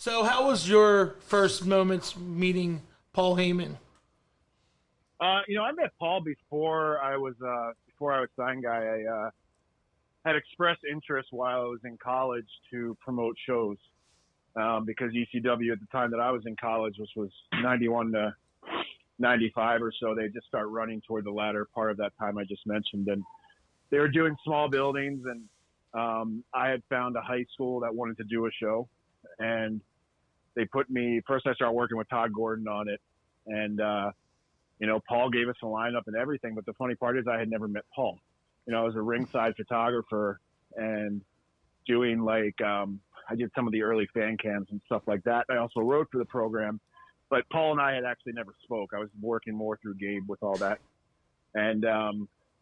So, how was your first moments meeting Paul Hayman? I met Paul before I was signed guy. I had expressed interest while I was in college to promote shows because ECW at the time that I was in college, which was 91 to 95 or so, they just start running toward the latter part of that time I just mentioned. And they were doing small buildings, and I had found a high school that wanted to do a show. And they put me, first I started working with Todd Gordon on it. And, Paul gave us a lineup and everything. But the funny part is I had never met Paul. I was a ringside photographer and doing I did some of the early fan cams and stuff like that. I also wrote for the program, but Paul and I had actually never spoke. I was working more through Gabe with all that. And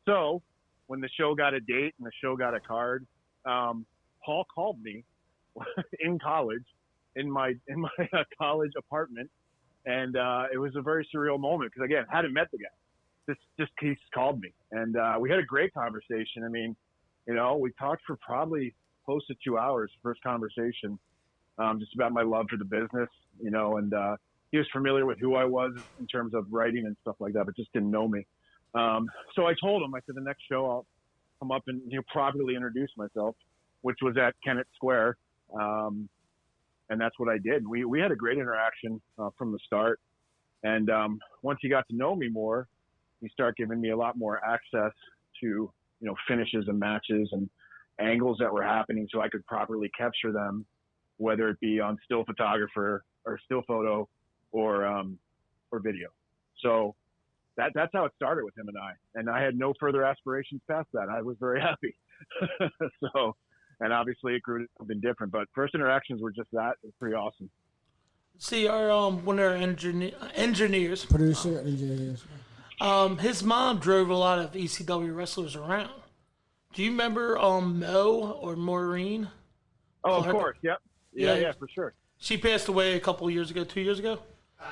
so when the show got a date and the show got a card, Paul called me in college in my college apartment. And it was a very surreal moment because, again, hadn't met the guy. Just he called me, and we had a great conversation. I mean, we talked for probably close to 2 hours, first conversation, just about my love for the business, and he was familiar with who I was in terms of writing and stuff like that, but just didn't know me. So I told him, I said, the next show I'll come up and properly introduce myself, which was at Kennett Square. And that's what I did. We had a great interaction from the start. And once he got to know me more, he started giving me a lot more access to, finishes and matches and angles that were happening so I could properly capture them, whether it be on still photographer or still photo or video. So that's how it started with him and I. And I had no further aspirations past that. I was very happy. And obviously it grew to something different, but first interactions were just that. It was pretty awesome. See, our one of our engineers, Producer, engineers. His mom drove a lot of ECW wrestlers around. Do you remember Mo or Maureen? Oh, Clark? of course. Yep. Yeah, for sure. She passed away a couple of years ago, 2 years ago?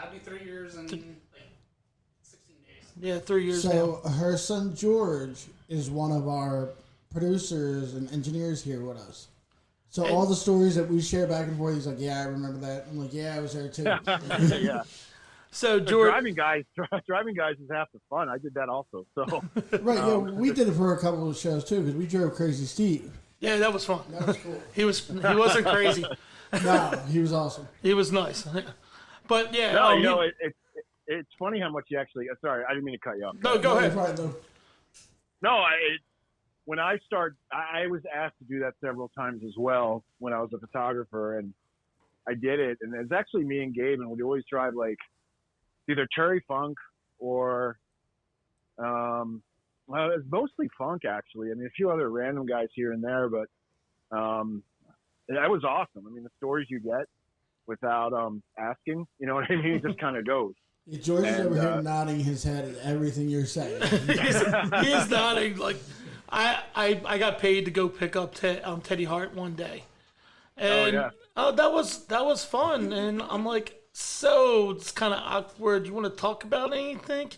It'd be 3 years and 16 days. Yeah, 3 years So now. her son George is one of our producers and engineers here with us. So all the stories that we share back and forth, he's like, "Yeah, I remember that." I'm like, "Yeah, I was there too." Yeah. So George, driving guys is half the fun. I did that also. So Right, yeah, we did it for a couple of shows too because we drove Crazy Steve. yeah, that was fun. That was cool. He wasn't crazy. No, he was awesome. He was nice. But yeah, no, it's funny how much you actually. Sorry, I didn't mean to cut you off. no, go ahead. Right, though. No, when I started, I was asked to do that several times as well when I was a photographer, and I did it. And it's actually me and Gabe, and we'd always drive either Terry Funk or, well, it was mostly Funk actually. I mean, a few other random guys here and there, but that was awesome. I mean, the stories you get without asking, you know what I mean? It just kind of goes. Yeah, George is over here nodding his head at everything you're saying. He's nodding like. I got paid to go pick up Teddy Hart one day, and that was fun. And I'm like, so it's kind of awkward. You want to talk about anything?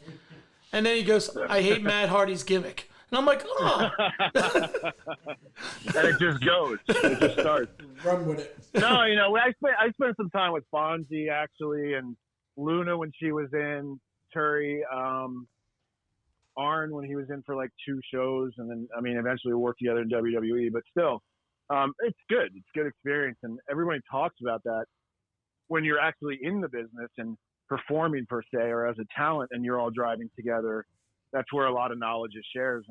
And then he goes, I hate Matt Hardy's gimmick, and I'm like, oh. And it just goes. It just starts. Run with it. No, I spent some time with Fonzie actually, and Luna when she was in, Terry. Arn when he was in for 2 shows, and then eventually we worked together in WWE. But still, it's good. It's a good experience, and everybody talks about that when you're actually in the business and performing per se, or as a talent, and you're all driving together. That's where a lot of knowledge is shared.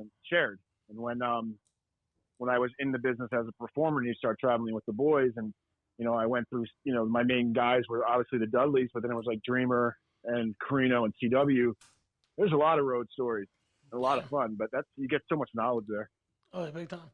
And when I was in the business as a performer, and you start traveling with the boys, and I went through, my main guys were obviously the Dudleys, but then it was Dreamer and Carino and CW. There's a lot of road stories, a lot of fun, but you get so much knowledge there. Oh, big time.